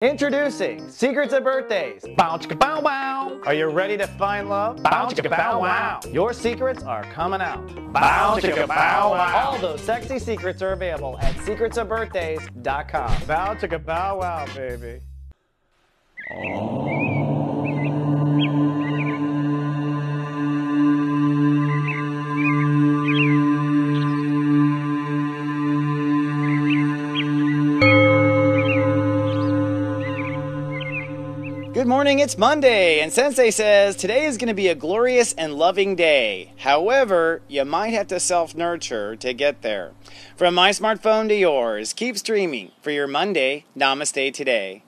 Introducing Secrets of Birthdays. Bow chicka bow wow. Are you ready to find love? Bow chicka bow wow. Your secrets are coming out. Bow chicka bow wow. All those sexy secrets are available at secretsofbirthdays.com. Bow chicka bow wow, baby. Good morning, it's Monday, and Sensei says today is going to be a glorious and loving day. However, you might have to self-nurture to get there. From my smartphone to yours, keep streaming for your Monday Namaste today.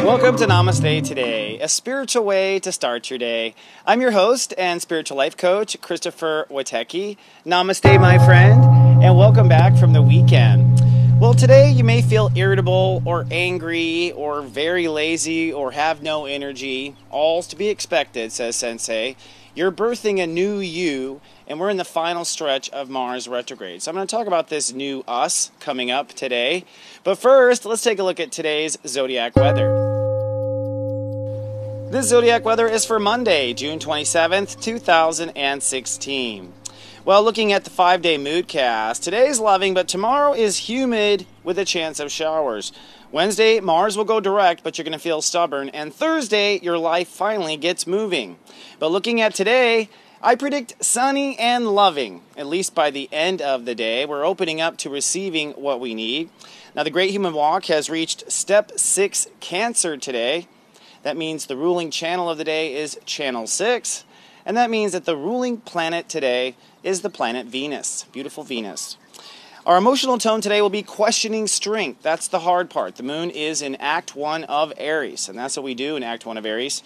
Welcome to Namaste Today, a spiritual way to start your day. I'm your host and spiritual life coach, stepº6. Namaste, my friend, and welcome back from the weekend. Well, today you may feel irritable or angry or very lazy or have no energy. All's to be expected, says Sensei. You're birthing a new you, and we're in the final stretch of Mars retrograde. So I'm going to talk about this new us coming up today. But first, let's take a look at today's Zodiac weather. This Zodiac weather is for Monday, June 27th, 2016. Well, looking at the 5-day moodcast, today is loving, but tomorrow is humid with a chance of showers. Wednesday, Mars will go direct, but you're going to feel stubborn. And Thursday, your life finally gets moving. But looking at today, I predict sunny and loving, at least by the end of the day. We're opening up to receiving what we need. Now, the Great Human Walk has reached step 6 Cancer today. That means the ruling channel of the day is channel 6. And that means that the ruling planet today is the planet Venus. Beautiful Venus. Our emotional tone today will be questioning strength. That's the hard part. The moon is in Act 1 of Aries, and that's what we do in Act 1 of Aries.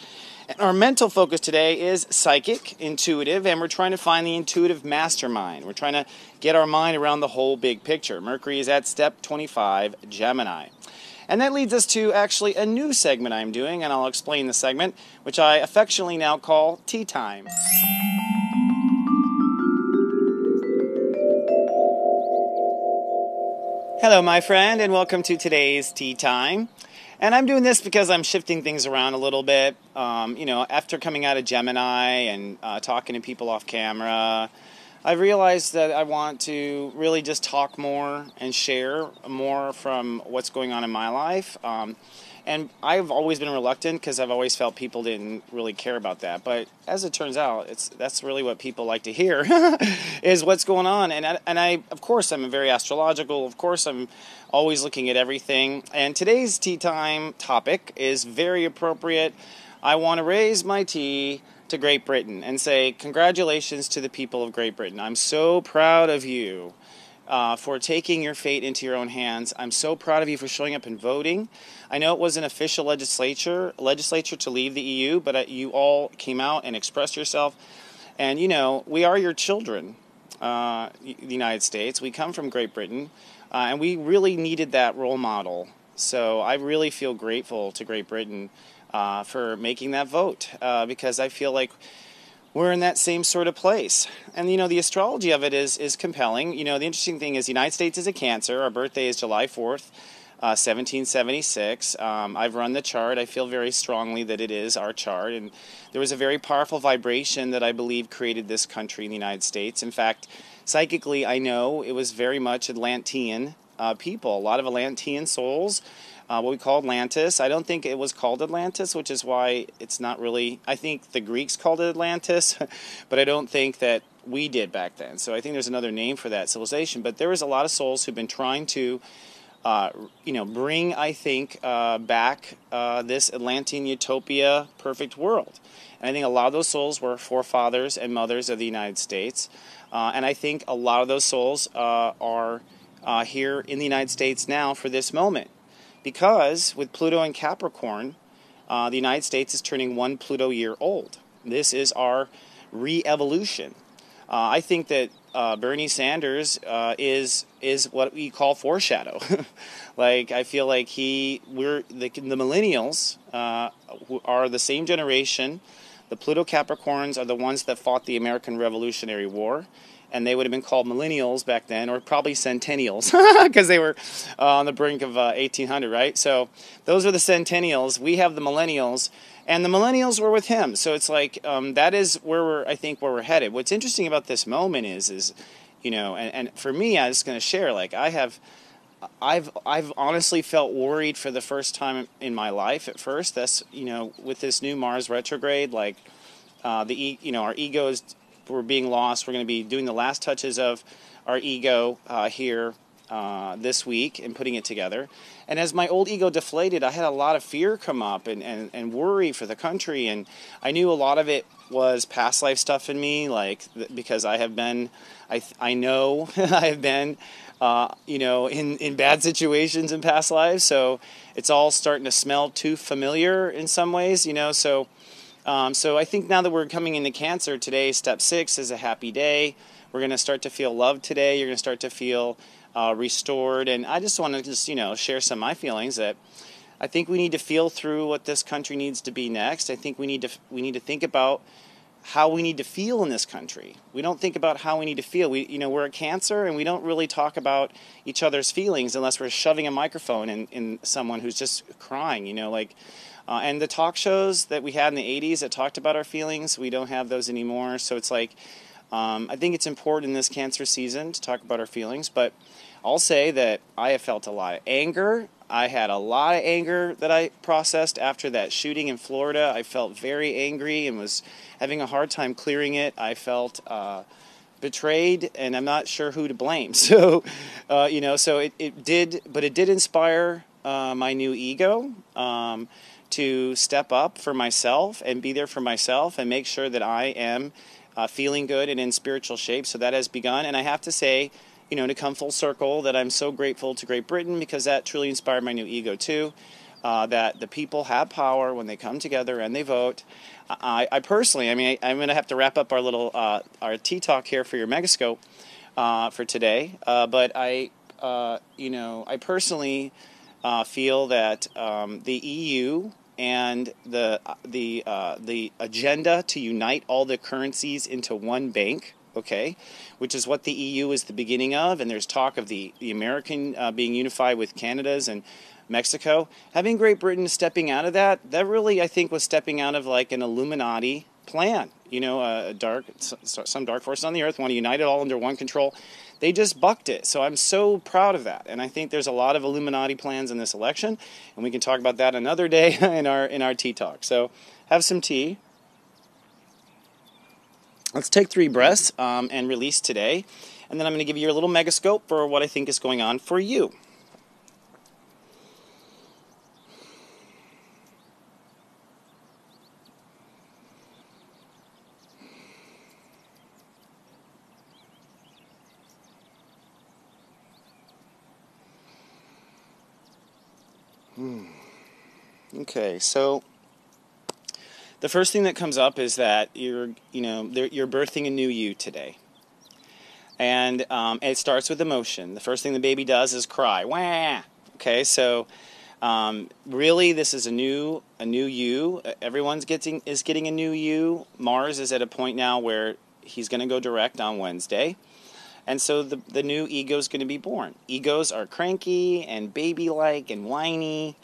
And our mental focus today is psychic, intuitive, and we're trying to find the intuitive mastermind. We're trying to get our mind around the whole big picture. Mercury is at step 25, Gemini. And that leads us to actually a new segment I'm doing, and I'll explain the segment, which I affectionately now call Tea Time. Hello, my friend, and welcome to today's Tea Time. And I'm doing this because I'm shifting things around a little bit. After coming out of Gemini and talking to people off camera, I've realized that I want to really just talk more and share more from what's going on in my life. And I've always been reluctant because I've always felt people didn't really care about that. But as it turns out, that's really what people like to hear is what's going on. And I, of course, I'm very astrological. Of course, I'm always looking at everything. And today's tea time topic is very appropriate. I want to raise my tea to Great Britain and say congratulations to the people of Great Britain. I'm so proud of you for taking your fate into your own hands. I'm so proud of you for showing up and voting. I know it was an official legislature to leave the EU, but you all came out and expressed yourself. And, we are your children, the United States. We come from Great Britain, and we really needed that role model. So I really feel grateful to Great Britain for making that vote, because I feel like we're in that same sort of place. And, the astrology of it is compelling. The interesting thing is the United States is a Cancer. Our birthday is July 4th, 1776. I've run the chart. I feel very strongly that it is our chart. And there was a very powerful vibration that I believe created this country in the United States. In fact, psychically, I know it was very much Atlantean people, a lot of Atlantean souls. What we call Atlantis. I don't think it was called Atlantis, which is why it's not really, I think the Greeks called it Atlantis, but I don't think that we did back then. So I think there's another name for that civilization. But there was a lot of souls who've been trying to, bring, I think, back this Atlantean utopia perfect world. And I think a lot of those souls were forefathers and mothers of the United States. And I think a lot of those souls are here in the United States now for this moment. Because with Pluto and Capricorn, the United States is turning 1 Pluto year old. This is our re-evolution. I think that Bernie Sanders is what we call foreshadow. Like, I feel like the millennials who are the same generation. The Pluto Capricorns are the ones that fought the American Revolutionary War, and they would have been called millennials back then, or probably centennials, because they were on the brink of 1800, right? So those are the centennials. We have the millennials, and the millennials were with him. So it's like that is where I think where we're headed. What's interesting about this moment is and for me, I was going to share, like, I've honestly felt worried for the first time in my life at first. That's, with this new Mars retrograde, like our egos were being lost. We're going to be doing the last touches of our ego here this week and putting it together. And as my old ego deflated, I had a lot of fear come up and worry for the country. And I knew a lot of it was past life stuff in me, like, because I have been, I know I have been, in bad situations in past lives. So it's all starting to smell too familiar in some ways, So I think now that we're coming into Cancer today, step 6 is a happy day. We're going to start to feel love today. You're going to start to feel restored. And I just want to share some of my feelings that I think we need to feel through what this country needs to be next. I think we need to think about how we need to feel in this country. We don't think about how we need to feel. We're a Cancer, and we don't really talk about each other's feelings unless we're shoving a microphone in someone who's just crying, and the talk shows that we had in the 80s that talked about our feelings, we don't have those anymore. So it's like, I think it's important in this Cancer season to talk about our feelings, but I'll say that I have felt a lot of anger. I had a lot of anger that I processed after that shooting in Florida. I felt very angry and was having a hard time clearing it. I felt betrayed, and I'm not sure who to blame. So, so it did inspire my new ego to step up for myself and be there for myself and make sure that I am feeling good and in spiritual shape. So that has begun, and I have to say, to come full circle, that I'm so grateful to Great Britain, because that truly inspired my new ego too, that the people have power when they come together and they vote. I personally, I'm going to have to wrap up our little our tea talk here for your Megascope for today, but I personally feel that the EU and the agenda to unite all the currencies into one bank, okay, which is what the EU is the beginning of, and there's talk of the American being unified with Canada's and Mexico. Having Great Britain stepping out of that really, I think, was stepping out of like an Illuminati plan. Some dark forces on the earth want to unite it all under one control. They just bucked it, so I'm so proud of that. And I think there's a lot of Illuminati plans in this election, and we can talk about that another day in our tea talk. So have some tea. Let's take 3 breaths and release today. And then I'm going to give you a little Megascope for what I think is going on for you. Okay, so the first thing that comes up is that you're birthing a new you today, and it starts with emotion. The first thing the baby does is cry. Wah! Okay, so really, this is a new you. Everyone's getting a new you. Mars is at a point now where he's going to go direct on Wednesday. And so the new ego is going to be born. Egos are cranky and baby-like and whiny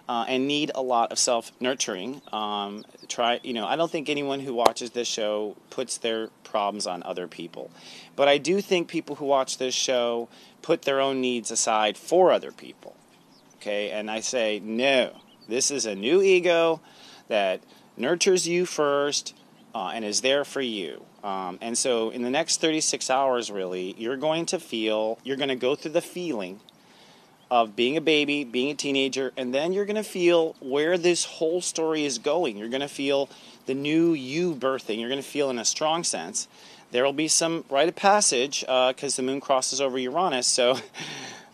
and need a lot of self-nurturing. I don't think anyone who watches this show puts their problems on other people. But I do think people who watch this show put their own needs aside for other people. Okay, and I say, no, this is a new ego that nurtures you first and is there for you. And so in the next 36 hours, really, you're going to go through the feeling of being a baby, being a teenager, and then you're going to feel where this whole story is going. You're going to feel the new you birthing. You're going to feel in a strong sense. There will be some rite of passage because the moon crosses over Uranus, so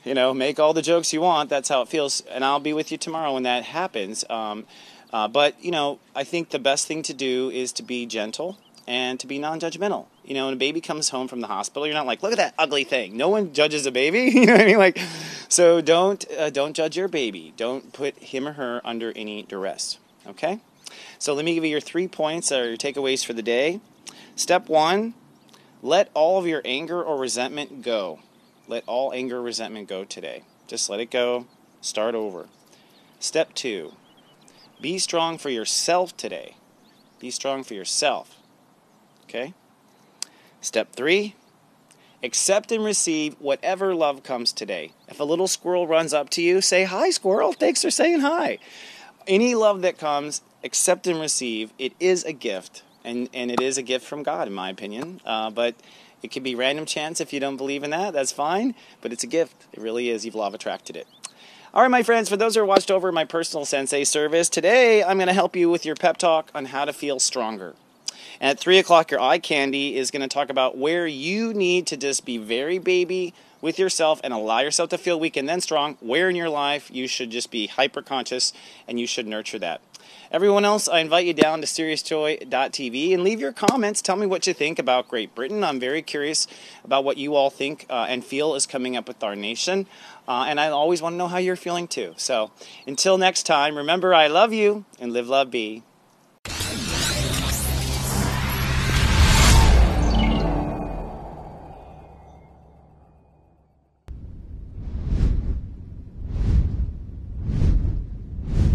make all the jokes you want. That's how it feels, and I'll be with you tomorrow when that happens. But I think the best thing to do is to be gentle and to be non-judgmental. You know, when a baby comes home from the hospital, you're not like, look at that ugly thing. No one judges a baby. You know what I mean? Like, so don't judge your baby. Don't put him or her under any duress. Okay? So let me give you your 3 points or your takeaways for the day. Step 1, let all of your anger or resentment go. Let all anger or resentment go today. Just let it go. Start over. Step 2, be strong for yourself today. Be strong for yourself. Okay? Step 3, accept and receive whatever love comes today. If a little squirrel runs up to you, say, hi, squirrel. Thanks for saying hi. Any love that comes, accept and receive. It is a gift, and it is a gift from God, in my opinion. But it could be random chance if you don't believe in that. That's fine, but it's a gift. It really is. You've law of attracted it. All right, my friends, for those who are watched over my personal sensei service, today I'm going to help you with your pep talk on how to feel stronger. And at 3 o'clock, your eye candy is going to talk about where you need to just be very baby with yourself and allow yourself to feel weak and then strong, where in your life you should just be hyper-conscious and you should nurture that. Everyone else, I invite you down to SeriousJoy.tv and leave your comments. Tell me what you think about Great Britain. I'm very curious about what you all think and feel is coming up with our nation. And I always want to know how you're feeling too. So until next time, remember, I love you and live, love, be.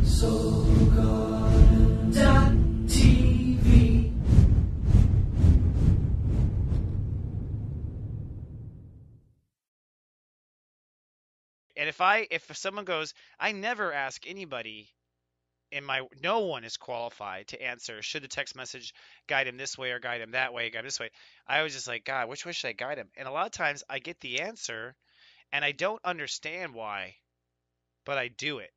Zodiac.tv. And if someone goes, I never ask anybody no one is qualified to answer, should the text message guide him this way or guide him that way, guide him this way. I was just like, God, which way should I guide him? And a lot of times I get the answer and I don't understand why, but I do it.